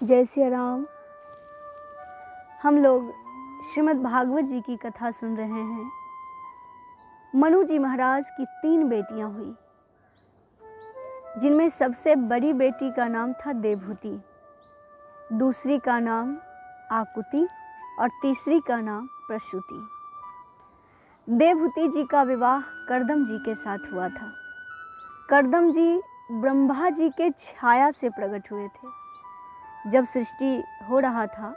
जय सिया राम। हम लोग श्रीमद् भागवत जी की कथा सुन रहे हैं। मनु जी महाराज की 3 बेटियां हुई, जिनमें सबसे बड़ी बेटी का नाम था देवहूति, दूसरी का नाम आकुति और तीसरी का नाम प्रसूति। देवहूति जी का विवाह कर्दम जी के साथ हुआ था। कर्दम जी ब्रह्मा जी के छाया से प्रकट हुए थे। जब सृष्टि हो रहा था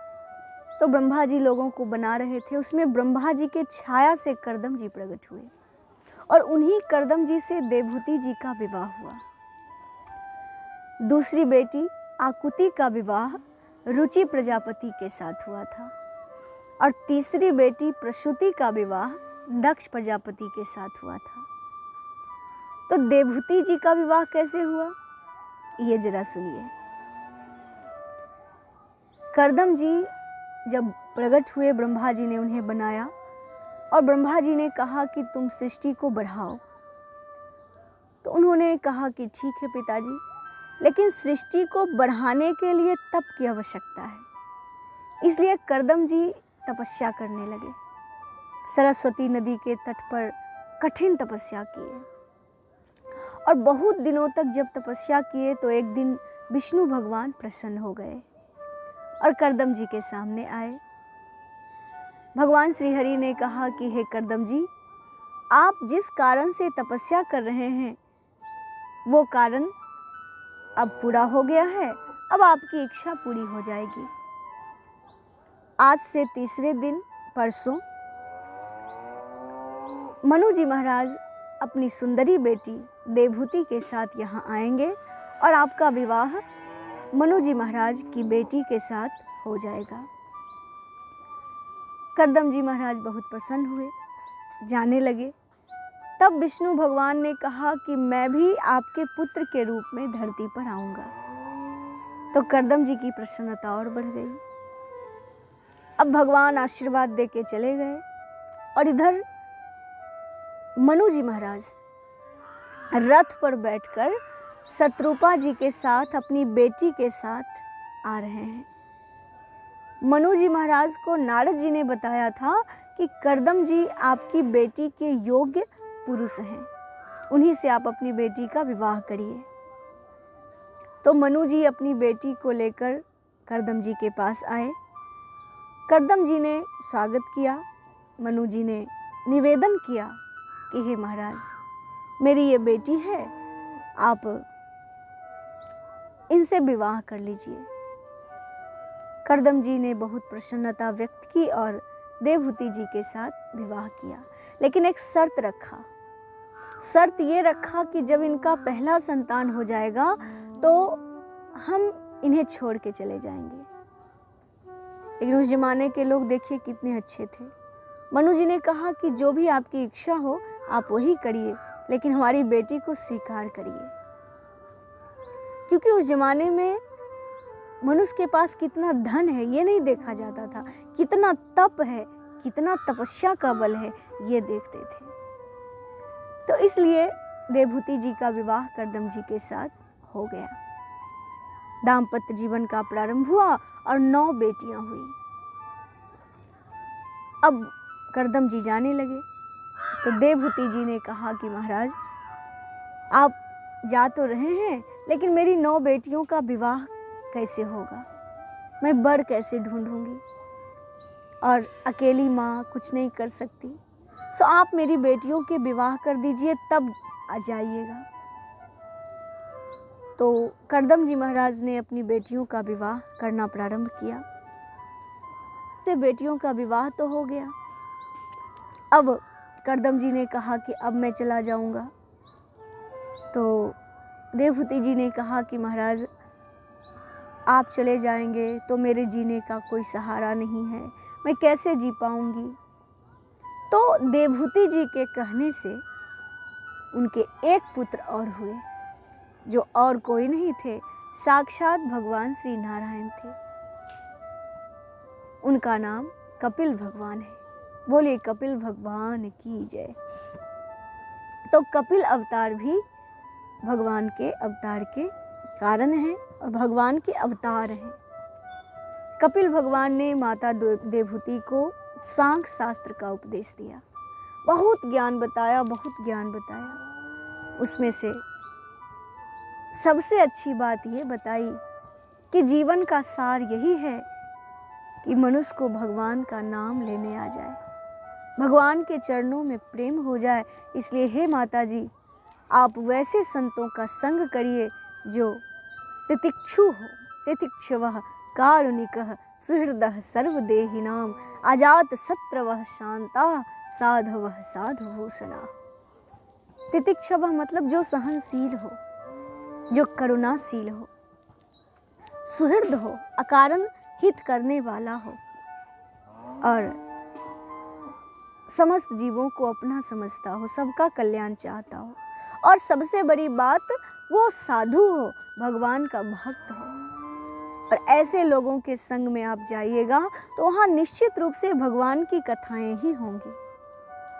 तो ब्रह्मा जी लोगों को बना रहे थे, उसमें ब्रह्मा जी के छाया से कर्दम जी प्रकट हुए और उन्हीं कर्दम जी से देवहूति जी का विवाह हुआ। दूसरी बेटी आकुति का विवाह रुचि प्रजापति के साथ हुआ था और तीसरी बेटी प्रसूति का विवाह दक्ष प्रजापति के साथ हुआ था। तो देवहूति जी का विवाह कैसे हुआ, ये जरा सुनिए। कर्दम जी जब प्रकट हुए, ब्रह्मा जी ने उन्हें बनाया और ब्रह्मा जी ने कहा कि तुम सृष्टि को बढ़ाओ। तो उन्होंने कहा कि ठीक है पिताजी, लेकिन सृष्टि को बढ़ाने के लिए तप की आवश्यकता है। इसलिए कर्दम जी तपस्या करने लगे। सरस्वती नदी के तट पर कठिन तपस्या किए और बहुत दिनों तक जब तपस्या किए तो एक दिन विष्णु भगवान प्रसन्न हो गए और कर्दम जी के सामने आए। भगवान श्री हरि ने कहा कि हे कर्दम जी, आप जिस कारण से तपस्या कर रहे हैं वो कारण अब पूरा हो गया है, अब आपकी इच्छा पूरी हो जाएगी। आज से तीसरे दिन परसों मनु जी महाराज अपनी सुंदरी बेटी देवहूति के साथ यहाँ आएंगे और आपका विवाह मनु जी महाराज की बेटी के साथ हो जाएगा। कर्दम जी महाराज बहुत प्रसन्न हुए, जाने लगे। तब विष्णु भगवान ने कहा कि मैं भी आपके पुत्र के रूप में धरती पर आऊंगा। तो कर्दम जी की प्रसन्नता और बढ़ गई। अब भगवान आशीर्वाद देके चले गए और इधर मनु जी महाराज रथ पर बैठकर शत्रुपा जी के साथ अपनी बेटी के साथ आ रहे हैं। मनु जी महाराज को नारद जी ने बताया था कि कर्दम जी आपकी बेटी के योग्य पुरुष हैं, उन्हीं से आप अपनी बेटी का विवाह करिए। तो मनु जी अपनी बेटी को लेकर कर्दम जी के पास आए। कर्दम जी ने स्वागत किया। मनु जी ने निवेदन किया कि हे महाराज, मेरी ये बेटी है, आप इनसे विवाह कर लीजिए। कर्दम जी ने बहुत प्रसन्नता व्यक्त की और देवहूति जी के साथ विवाह किया, लेकिन एक शर्त रखा। शर्त ये रखा कि जब इनका पहला संतान हो जाएगा तो हम इन्हें छोड़ के चले जाएंगे। लेकिन उस जमाने के लोग देखिए कितने अच्छे थे। मनु जी ने कहा कि जो भी आपकी इच्छा हो आप वही करिए, लेकिन हमारी बेटी को स्वीकार करिए। क्योंकि उस जमाने में मनुष्य के पास कितना धन है ये नहीं देखा जाता था, कितना तप है, कितना तपस्या का बल है, ये देखते थे। तो इसलिए देवहूति जी का विवाह कर्दम जी के साथ हो गया। दाम्पत्य जीवन का प्रारंभ हुआ और 9 बेटियां हुई। अब कर्दम जी जाने लगे तो देवहूति जी ने कहा कि महाराज, आप जा तो रहे हैं, लेकिन मेरी 9 बेटियों का विवाह कैसे होगा, मैं वर कैसे ढूंढूंगी और अकेली माँ कुछ नहीं कर सकती। सो आप मेरी बेटियों के विवाह कर दीजिए, तब आ जाइएगा। तो कर्दम जी महाराज ने अपनी बेटियों का विवाह करना प्रारंभ किया। तो बेटियों का विवाह तो हो गया। अब कर्दम जी ने कहा कि अब मैं चला जाऊंगा। तो देवहूति जी ने कहा कि महाराज, आप चले जाएंगे तो मेरे जीने का कोई सहारा नहीं है, मैं कैसे जी पाऊंगी। तो देवहूति जी के कहने से उनके एक पुत्र और हुए, जो और कोई नहीं थे, साक्षात भगवान श्री नारायण थे। उनका नाम कपिल भगवान है। बोलिए कपिल भगवान की जय। तो कपिल अवतार भी भगवान के अवतार के कारण हैं और भगवान के अवतार हैं। कपिल भगवान ने माता देवहूति को सांख्य शास्त्र का उपदेश दिया, बहुत ज्ञान बताया, बहुत ज्ञान बताया। उसमें से सबसे अच्छी बात ये बताई कि जीवन का सार यही है कि मनुष्य को भगवान का नाम लेने आ जाए, भगवान के चरणों में प्रेम हो जाए। इसलिए हे माता जी, आप वैसे संतों का संग करिए जो तितिक्षु हो, तितिक्षवः कारुणिकः सुहृदः सर्वदेहिनां अजात शत्रवः शांताः साधवः साधुभूषणा। तितिक्षव मतलब जो सहनशील हो, जो करुणाशील हो, सुहृद हो, अकारण हित करने वाला हो और समस्त जीवों को अपना समझता हो, सबका कल्याण चाहता हो, और सबसे बड़ी बात वो साधु हो, भगवान का भक्त हो। और ऐसे लोगों के संग में आप जाइएगा तो वहाँ निश्चित रूप से भगवान की कथाएं ही होंगी,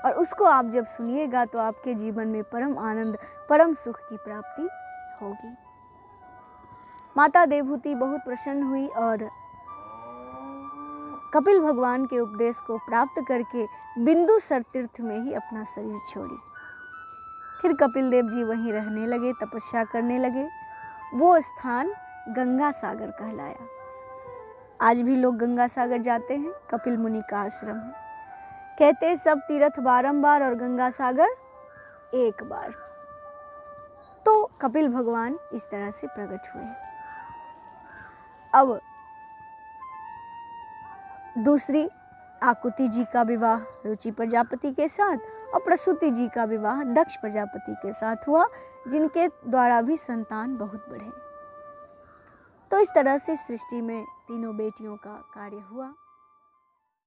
और उसको आप जब सुनिएगा तो आपके जीवन में परम आनंद, परम सुख की प्राप्ति होगी। माता देवहूति बहुत प्रसन्न हुई और कपिल भगवान के उपदेश को प्राप्त करके बिंदुसर तीर्थ में ही अपना शरीर छोड़ी। फिर कपिल देव जी वहीं रहने लगे, तपस्या करने लगे। वो स्थान गंगा सागर कहलाया। आज भी लोग गंगा सागर जाते हैं, कपिल मुनि का आश्रम है। कहते हैं सब तीर्थ बारंबार और गंगा सागर एक बार। तो कपिल भगवान इस तरह से प्रकट हुए। अब दूसरी आकुति जी का विवाह रुचि प्रजापति के साथ और प्रसूति जी का विवाह दक्ष प्रजापति के साथ हुआ, जिनके द्वारा भी संतान बहुत बढ़े। तो इस तरह से सृष्टि में तीनों बेटियों का कार्य हुआ।